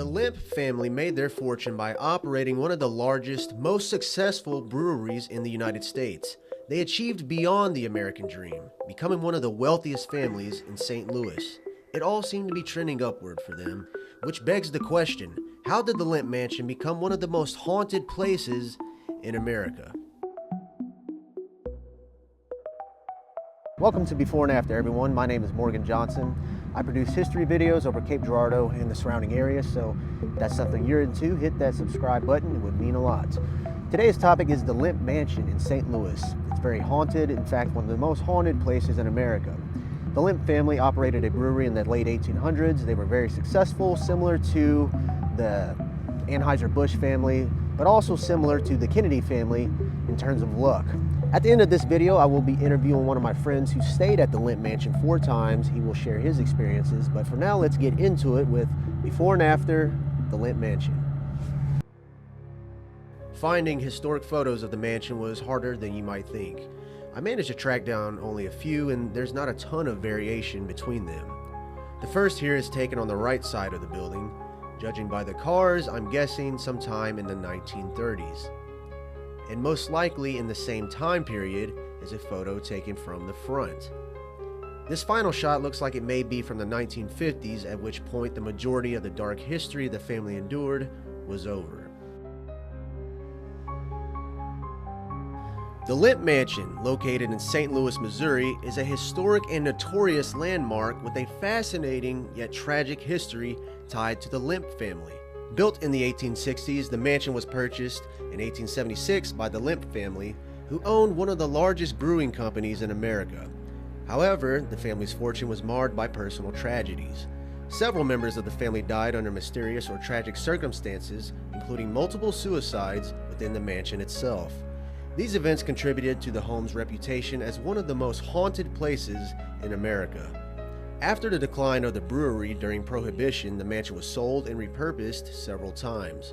The Lemp family made their fortune by operating one of the largest, most successful breweries in the United States. They achieved beyond the American dream, becoming one of the wealthiest families in St. Louis. It all seemed to be trending upward for them, which begs the question, how did the Lemp Mansion become one of the most haunted places in America? Welcome to Before and After, everyone. My name is Morgan Johnson. I produce history videos over Cape Girardeau and the surrounding area, so if that's something you're into, hit that subscribe button. It would mean a lot. Today's topic is the Lemp Mansion in St. Louis. It's very haunted, in fact, one of the most haunted places in America. The Lemp family operated a brewery in the late 1800s. They were very successful, similar to the Anheuser-Busch family, but also similar to the Kennedy family in terms of luck. At the end of this video, I will be interviewing one of my friends who stayed at the Lemp Mansion 4 times. He will share his experiences, but for now, let's get into it with Before and After the Lemp Mansion. Finding historic photos of the mansion was harder than you might think. I managed to track down only a few, and there's not a ton of variation between them. The first here is taken on the right side of the building. Judging by the cars, I'm guessing sometime in the 1930s. And most likely in the same time period is a photo taken from the front. This final shot looks like it may be from the 1950s, at which point the majority of the dark history the family endured was over. The Lemp Mansion, located in St. Louis, Missouri, is a historic and notorious landmark with a fascinating yet tragic history tied to the Lemp family. Built in the 1860s, the mansion was purchased in 1876 by the Lemp family, who owned one of the largest brewing companies in America. However, the family's fortune was marred by personal tragedies. Several members of the family died under mysterious or tragic circumstances, including multiple suicides within the mansion itself. These events contributed to the home's reputation as one of the most haunted places in America. After the decline of the brewery during Prohibition, the mansion was sold and repurposed several times.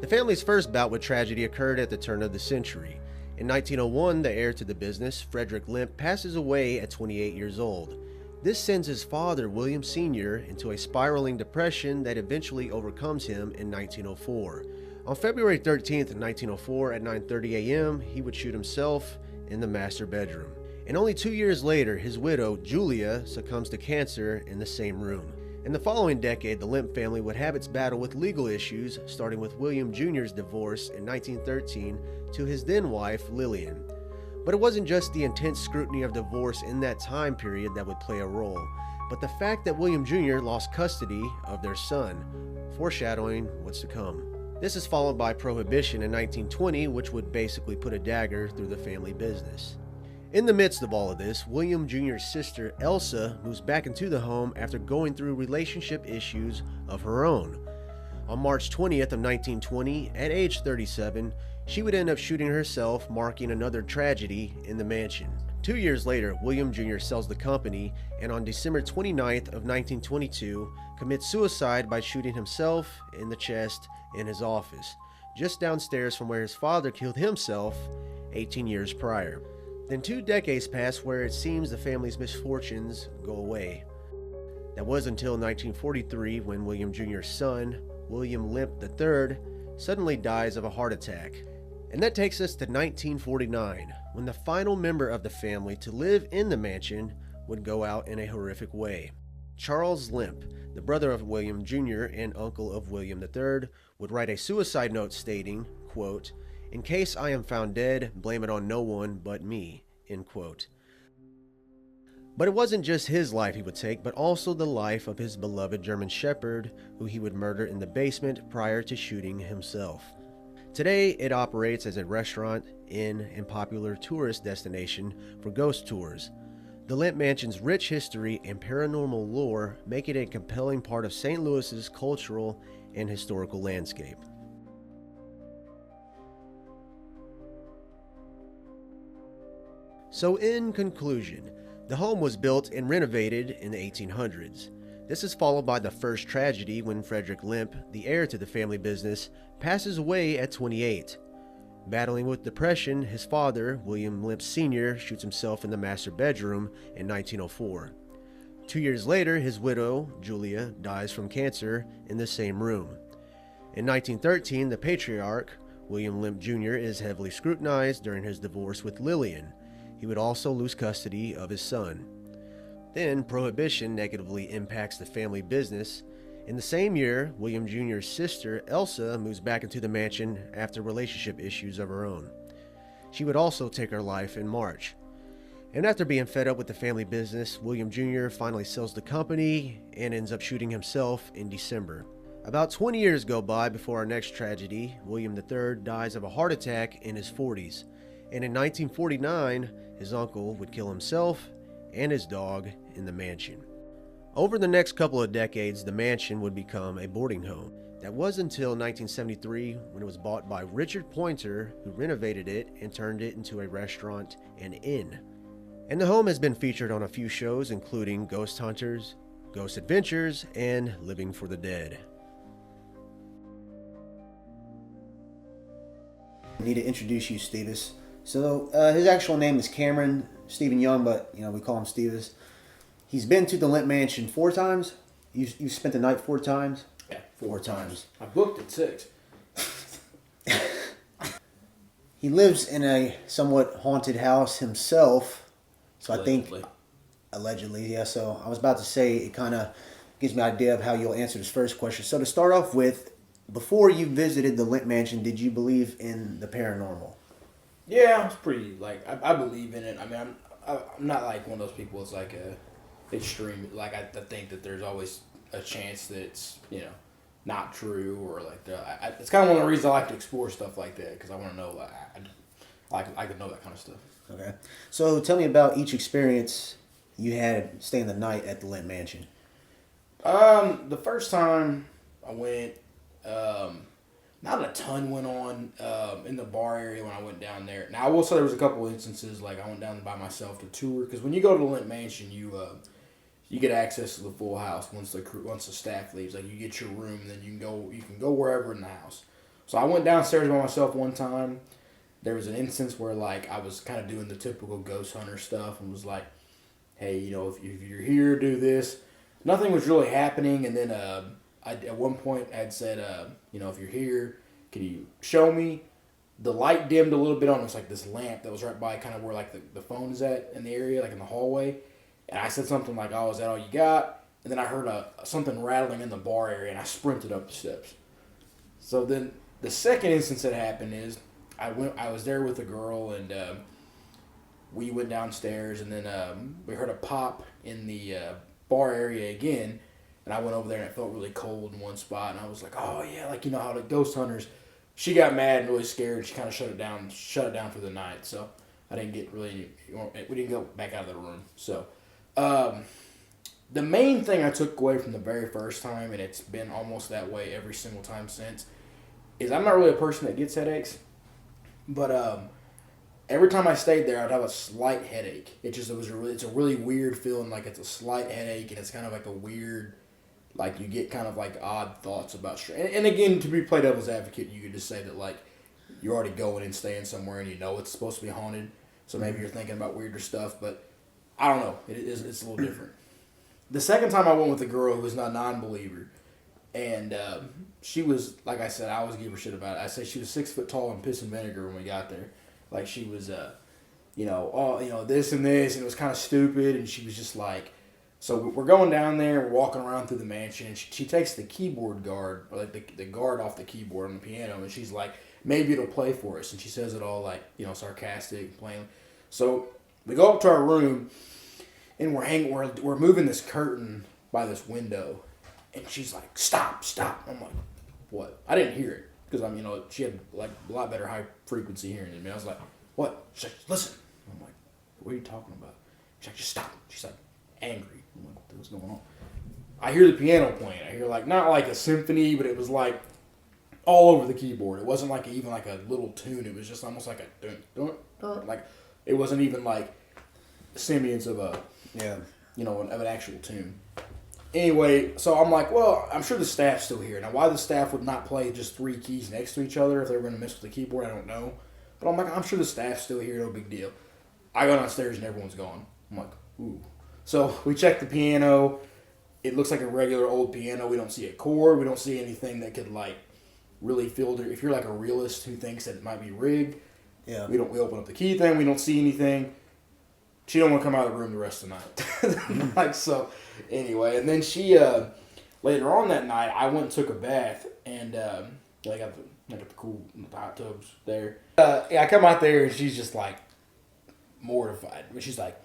The family's first bout with tragedy occurred at the turn of the century. In 1901, the heir to the business, Frederick Lemp, passes away at 28 years old. This sends his father, William Sr., into a spiraling depression that eventually overcomes him in 1904. On February 13th, 1904, at 9:30 a.m., he would shoot himself in the master bedroom. And only 2 years later, his widow, Julia, succumbs to cancer in the same room. In the following decade, the Lemp family would have its battle with legal issues, starting with William Jr.'s divorce in 1913 to his then-wife, Lillian. But it wasn't just the intense scrutiny of divorce in that time period that would play a role, but the fact that William Jr. lost custody of their son, foreshadowing what's to come. This is followed by Prohibition in 1920, which would basically put a dagger through the family business. In the midst of all of this, William Jr.'s sister, Elsa, moves back into the home after going through relationship issues of her own. On March 20th of 1920, at age 37, she would end up shooting herself, marking another tragedy in the mansion. 2 years later, William Jr. sells the company, and on December 29th of 1922, commits suicide by shooting himself in the chest in his office, just downstairs from where his father killed himself 18 years prior. Then 2 decades pass where it seems the family's misfortunes go away. That was until 1943, when William Jr.'s son, William Lemp III, suddenly dies of a heart attack. And that takes us to 1949, when the final member of the family to live in the mansion would go out in a horrific way. Charles Lemp, the brother of William Jr. and uncle of William III, would write a suicide note stating, quote, "In case I am found dead, blame it on no one but me," end quote. But it wasn't just his life he would take, but also the life of his beloved German Shepherd, who he would murder in the basement prior to shooting himself. Today, it operates as a restaurant, inn, and popular tourist destination for ghost tours. The Lemp Mansion's rich history and paranormal lore make it a compelling part of St. Louis's cultural and historical landscape. So in conclusion, the home was built and renovated in the 1800s. This is followed by the first tragedy when Frederick Lemp, the heir to the family business, passes away at 28. Battling with depression, his father, William Lemp Sr., shoots himself in the master bedroom in 1904. 2 years later, his widow, Julia, dies from cancer in the same room. In 1913, the patriarch, William Lemp Jr., is heavily scrutinized during his divorce with Lillian. He would also lose custody of his son. Then, Prohibition negatively impacts the family business. In the same year, William Jr.'s sister, Elsa, moves back into the mansion after relationship issues of her own. She would also take her life in March. And after being fed up with the family business, William Jr. finally sells the company and ends up shooting himself in December. About 20 years go by before our next tragedy. William III dies of a heart attack in his 40s. And in 1949, his uncle would kill himself and his dog in the mansion. Over the next couple of decades, the mansion would become a boarding home. That was until 1973, when it was bought by Richard Pointer, who renovated it and turned it into a restaurant and inn. And the home has been featured on a few shows, including Ghost Hunters, Ghost Adventures, and Living for the Dead. I need to introduce you, Stevis. So his actual name is Cameron Stephen Young, but we call him Stevis. He's been to the Lemp Mansion 4 times. You spent the night 4 times? Yeah, 4 times. I booked at 6. He lives in a somewhat haunted house himself. So Allegedly. I think, allegedly, yeah. So I was about to say, it kind of gives me an idea of how you'll answer this first question. So to start off with, before you visited the Lemp Mansion, did you believe in the paranormal? Yeah, I was pretty, I believe in it. I mean, I'm not like one of those people that's like a extreme, like I think that there's always a chance that it's, not true, or it's kind of one of the reasons I like to explore stuff like that, because I want to know, I can know that kind of stuff. Okay. So tell me about each experience you had staying the night at the Lemp Mansion. The first time I went, not a ton went on in the bar area when I went down there. Now, I will say there was a couple instances, like I went down by myself to tour, because when you go to the Lemp Mansion, you get access to the full house once the staff leaves. Like, you get your room, and then you can go wherever in the house. So I went downstairs by myself one time. There was an instance where, I was kind of doing the typical ghost hunter stuff and was like, hey, if you're here, do this. Nothing was really happening, and then at one point I had said, if you're here, can you show me? The light dimmed a little bit on this lamp that was right by kind of where the phone is at in the area, in the hallway. And I said something like, oh, is that all you got? And then I heard something rattling in the bar area, and I sprinted up the steps. So then the second instance that happened is I was there with a girl, and we went downstairs, and then we heard a pop in the bar area again. And I went over there, and it felt really cold in one spot. And I was like, oh, yeah, how the ghost hunters. She got mad and really scared. She kind of shut it down for the night. So I didn't get really, we didn't go back out of the room. So the main thing I took away from the very first time, and it's been almost that way every single time since, is I'm not really a person that gets headaches. But every time I stayed there, I'd have a slight headache. It's a really weird feeling, it's a slight headache, and it's kind of a weird, you get kind of odd thoughts about and again, to be play devil's advocate, you could just say that you're already going and staying somewhere and it's supposed to be haunted, so maybe you're thinking about weirder stuff, but I don't know. It's a little different. The second time I went with a girl who was not a non-believer, and she was, like I said, I always give her shit about it. I said she was 6 foot tall and piss and vinegar when we got there. She was, this and this, and it was kind of stupid, and she was just so we're going down there, we're walking around through the mansion, and she takes the keyboard guard, or the guard off the keyboard on the piano, and she's like, maybe it'll play for us. And she says it all sarcastic, playing. So we go up to our room, and we're moving this curtain by this window, and she's like, stop. I'm like, what? I didn't hear it, because she had a lot better high frequency hearing than me. I was like, what? She's like, listen. I'm like, what are you talking about? She's like, just stop. She's like, angry. I'm like, what the hell's going on? I hear the piano playing. I hear not a symphony, but it was all over the keyboard. It wasn't even a little tune. It was just almost like a dun dun dun. It wasn't even semblance of a of an actual tune. Anyway, so I'm like, well, I'm sure the staff's still here. Now, why the staff would not play just 3 keys next to each other if they were going to mess with the keyboard, I don't know. But I'm like, I'm sure the staff's still here. No big deal. I go downstairs and everyone's gone. I'm like, ooh. So we check the piano. It looks like a regular old piano. We don't see a chord. We don't see anything that could really filter. If you're like a realist who thinks that it might be rigged, Yeah. we open up the key thing. We don't see anything. She don't want to come out of the room the rest of the night. Like, so, anyway. And then she, later on that night, I went and took a bath. And I got the cool hot tubs there. I come out there and she's just like mortified. But she's like,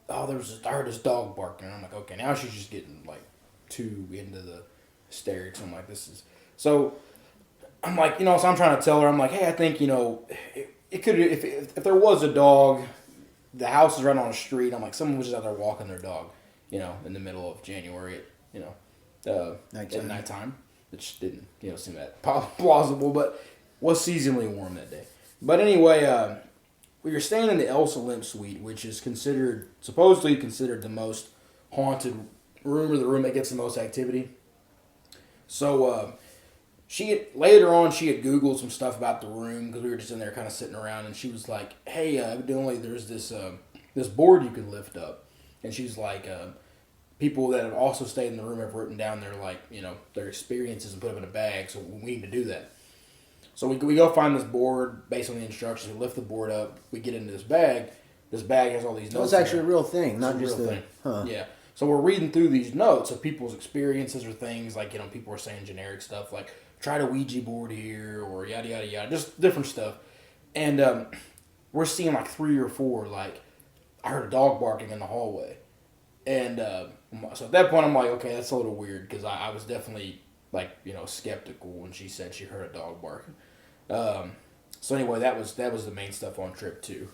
oh, I heard this dog barking. And I'm like, okay, now she's just getting like too into the hysterics. I'm like, this is... So, I'm like, so I'm trying to tell her, I'm like, hey, I think, it could, if there was a dog... The house is right on the street. I'm like, someone was just out there walking their dog, in the middle of January at nighttime, which didn't, seem that plausible, but was seasonally warm that day. But anyway, we were staying in the Elsa Lemp suite, which is supposedly considered the most haunted room, or the room that gets the most activity. So, later on, she had Googled some stuff about the room because we were just in there kind of sitting around, and she was like, hey, evidently there's this board you can lift up. And she's like, people that have also stayed in the room have written down their experiences and put them in a bag, so we need to do that. So we go find this board based on the instructions. We lift the board up. We get into this bag. This bag has all these notes. It's actually a real thing, not just thing. Yeah. So we're reading through these notes of people's experiences or things like, people are saying generic stuff like, try to Ouija board here, or yada, yada, yada. Just different stuff. And we're seeing like 3 or 4, like, I heard a dog barking in the hallway. And so at that point, I'm like, okay, that's a little weird, because I was definitely, like, skeptical when she said she heard a dog barking. So anyway, that was the main stuff on trip 2.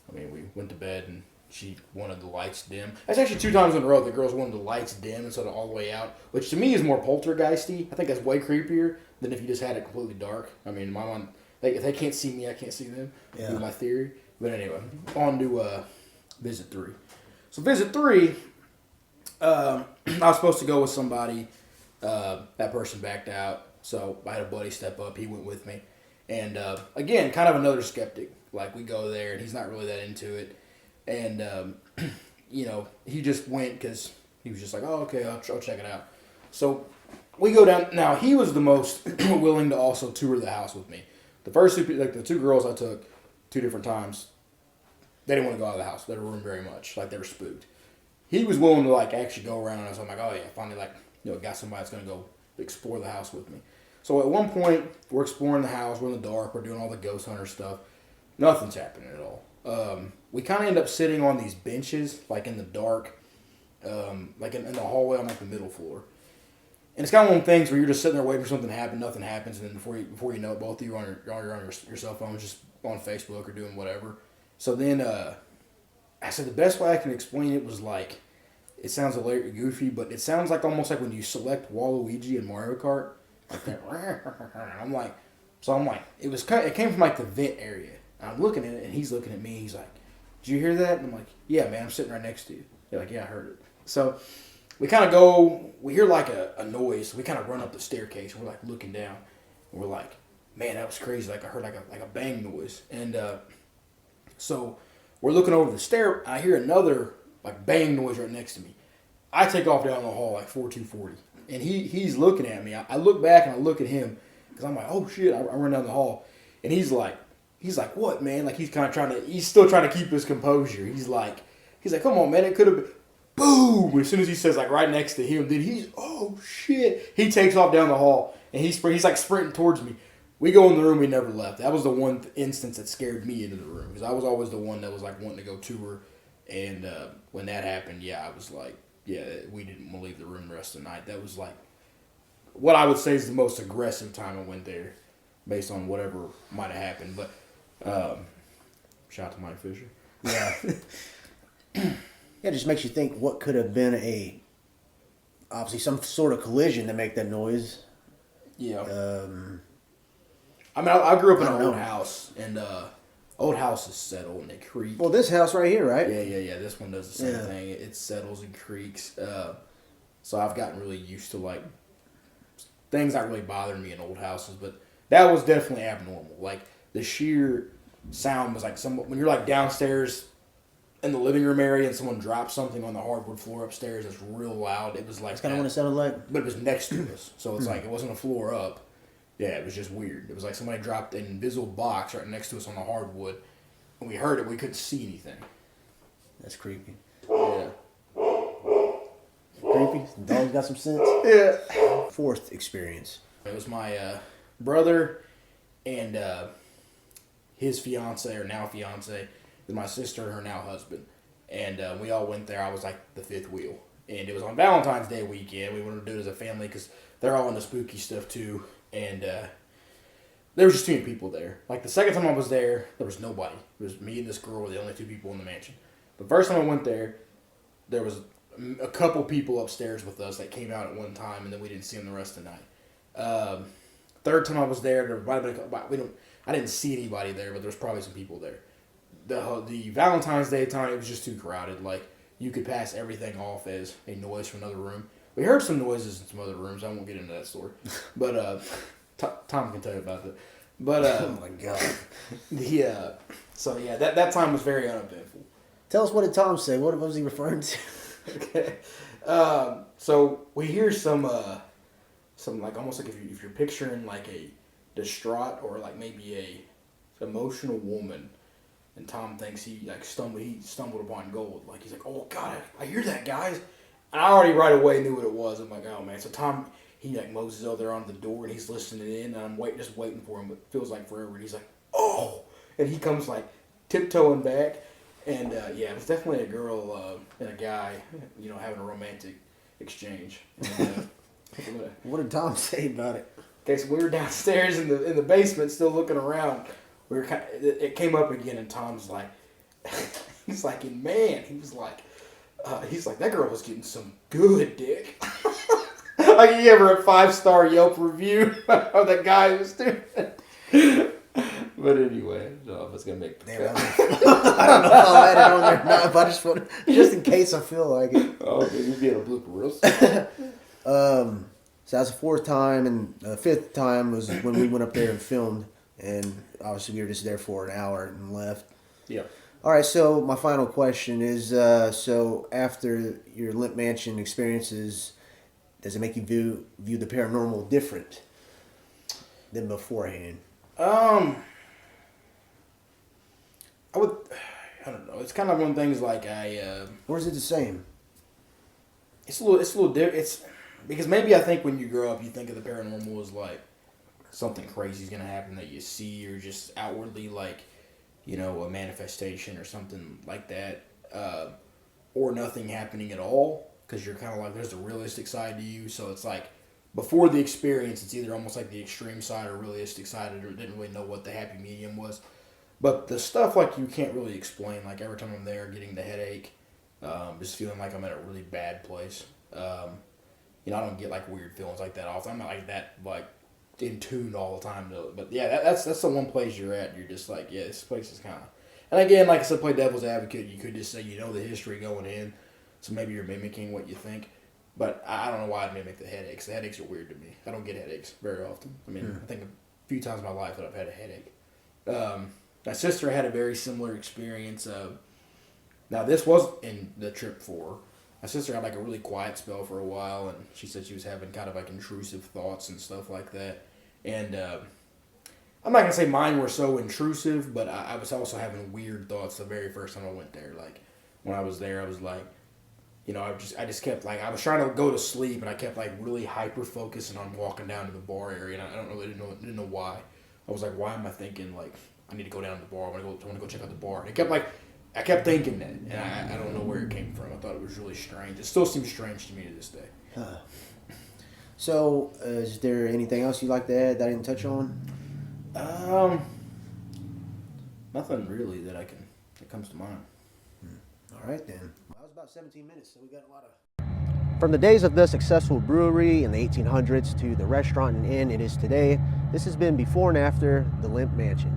I mean, we went to bed, and she wanted the lights dim. That's actually 2 times in a row the girls wanted the lights dim instead of all the way out, which to me is more poltergeisty. I think that's way creepier than if you just had it completely dark. I mean, in my mind, if they can't see me, I can't see them. Yeah. Would be my theory. But anyway, on to visit 3. So visit 3, I was supposed to go with somebody. That person backed out, so I had a buddy step up. He went with me. And again, kind of another skeptic. Like, we go there, and he's not really that into it. And, he just went because he was just like, oh, okay, I'll check it out. So we go down. Now, he was the most willing to also tour the house with me. The first the 2 girls I took 2 different times, they didn't want to go out of the house, their room very much. Like, they were spooked. He was willing to, like, actually go around. So I'm like, oh, yeah, finally, like, got somebody that's going to go explore the house with me. So at one point, we're exploring the house. We're in the dark. We're doing all the ghost hunter stuff. Nothing's happening at all. We kind of end up sitting on these benches, like in the dark, like in the hallway on like the middle floor. And it's kind of one of the things where you're just sitting there waiting for something to happen, nothing happens, and then before you know it, both of you are on your cell phones, just on Facebook or doing whatever. So then I said the best way I can explain it was like, it sounds a little goofy, but it sounds like almost like when you select Waluigi in Mario Kart, like that. I'm like, it came from like the vent area. And I'm looking at it, and he's looking at me. He's like, "Did you hear that?" And I'm like, "Yeah, man, I'm sitting right next to you." You're like, "Yeah, I heard it." So we kind of go. We hear like a noise. We kind of run up the staircase. And we're like looking down, and we're like, "Man, that was crazy!" Like I heard like a bang noise, and so we're looking over the stair. I hear another like bang noise right next to me. I take off down the hall like 4240, and he's looking at me. I look back and I look at him because I'm like, "Oh shit!" I run down the hall, and he's like, "What, man?" Like he's still trying to keep his composure. He's like, "Come on, man, it could have been." Boom! As soon as he says like right next to him, then oh shit! He takes off down the hall and he's like sprinting towards me. We go in the room. We never left. That was the one instance that scared me into the room because I was always the one that was like wanting to go tour. And when that happened, yeah, I was like, yeah, we didn't want to leave the room the rest of the night. That was like what I would say is the most aggressive time I went there, based on whatever might have happened. But shout out to Mike Fisher. Yeah. Yeah, it just makes you think what could have been obviously some sort of collision to make that noise. Yeah. I mean, I grew up in an old house, and old houses settle and they creak. Well, this house right here, right? Yeah. This one does the same thing. It settles and creaks. So I've gotten really used to like things not really bothering me in old houses, but that was definitely abnormal. Like the sheer sound was like when you're like downstairs in the living room area and someone drops something on the hardwood floor upstairs that's real loud. It was like that's kind of what it sounded like. But it was next to us, so it's like it wasn't a floor up. Yeah, it was just weird. It was like somebody dropped an invisible box right next to us on the hardwood, and we heard it. We couldn't see anything. That's creepy. Yeah. Creepy? The dog's got some sense? Yeah. Fourth experience. It was my brother and his fiance, or now fiance, with my sister and her now husband. And we all went there. I was like the fifth wheel. And it was on Valentine's Day weekend. We wanted to do it as a family because they're all into spooky stuff too. And there was just too many people there. Like the second time I was there was nobody. It was me and this girl were the only two people in the mansion. The first time I went there was a couple people upstairs with us that came out at one time, and then we didn't see them the rest of the night. Third time I was there might have been I didn't see anybody there, but there was probably some people there. The Valentine's Day time, it was just too crowded. Like, you could pass everything off as a noise from another room. We heard some noises in some other rooms. I won't get into that story. But Tom can tell you about that. But oh my God. So yeah, that time was very uneventful. Tell us, what did Tom say? What was he referring to? Okay. So we hear some like almost like if you're picturing like a distraught or like maybe a emotional woman, and Tom thinks he stumbled upon gold. Like, he's like, oh God, I hear that, guys. And I already right away knew what it was. I'm like, oh man. So Tom, he like moses over there on the door and he's listening in, and I'm just waiting for him, but it feels like forever. And he's like, oh, and he comes like tiptoeing back, and yeah, it was definitely a girl and a guy, having a romantic exchange. And, What did Tom say about it? okay, so we were downstairs in the basement, still looking around. It came up again, and Tom's like, he's like, that girl was getting some good dick. Like, he gave her a 5-star Yelp review of that guy who was doing it. But anyway, I don't know if it's gonna make. Damn, I don't know if I'll add it on there or not, but I just want just in case I feel like it. Oh, okay, you'd be in a blooper real So that's the fourth time, and the fifth time was when we went up there and filmed, and obviously we were just there for an hour and left. Yeah. All right, so my final question is, so after your Lemp Mansion experiences, does it make you view the paranormal different than beforehand? I don't know. It's kind of one of the things like Or is it the same? It's a little different. It's because maybe I think when you grow up, you think of the paranormal as like something crazy is gonna happen that you see, or just outwardly like, a manifestation or something like that, or nothing happening at all, because you're kind of like, there's a realistic side to you. So it's like, before the experience, it's either almost like the extreme side or realistic side, or didn't really know what the happy medium was. But the stuff like you can't really explain, like every time I'm there, getting the headache, just feeling like I'm at a really bad place. I don't get like weird feelings like that often. I'm not like that like in tune all the time. But yeah, that's the one place you're at. You're just like, yeah, this place is kind of. And again, like I said, play devil's advocate. You could just say the history going in, so maybe you're mimicking what you think. But I don't know why I'd mimic the headaches. The headaches are weird to me. I don't get headaches very often. I mean, I think a few times in my life that I've had a headache. My sister had a very similar experience. Now, this was in the trip 4. My sister had like a really quiet spell for a while, and she said she was having kind of like intrusive thoughts and stuff like that. And I'm not going to say mine were so intrusive, but I was also having weird thoughts the very first time I went there. Like, when I was there, I was like, I just kept like, I was trying to go to sleep, and I kept like really hyper focusing on walking down to the bar area, and I didn't know why. I was like, why am I thinking like I need to go down to the bar? I want to go check out the bar. And I kept thinking that, and I don't know where it came from. I thought it was really strange. It still seems strange to me to this day. Huh. So, is there anything else you'd like to add that I didn't touch on? Nothing really that comes to mind. All right then. That was about 17 minutes, so we got a lot of. From the days of the successful brewery in the 1800s to the restaurant and inn it is today, this has been before and after the Lemp Mansion.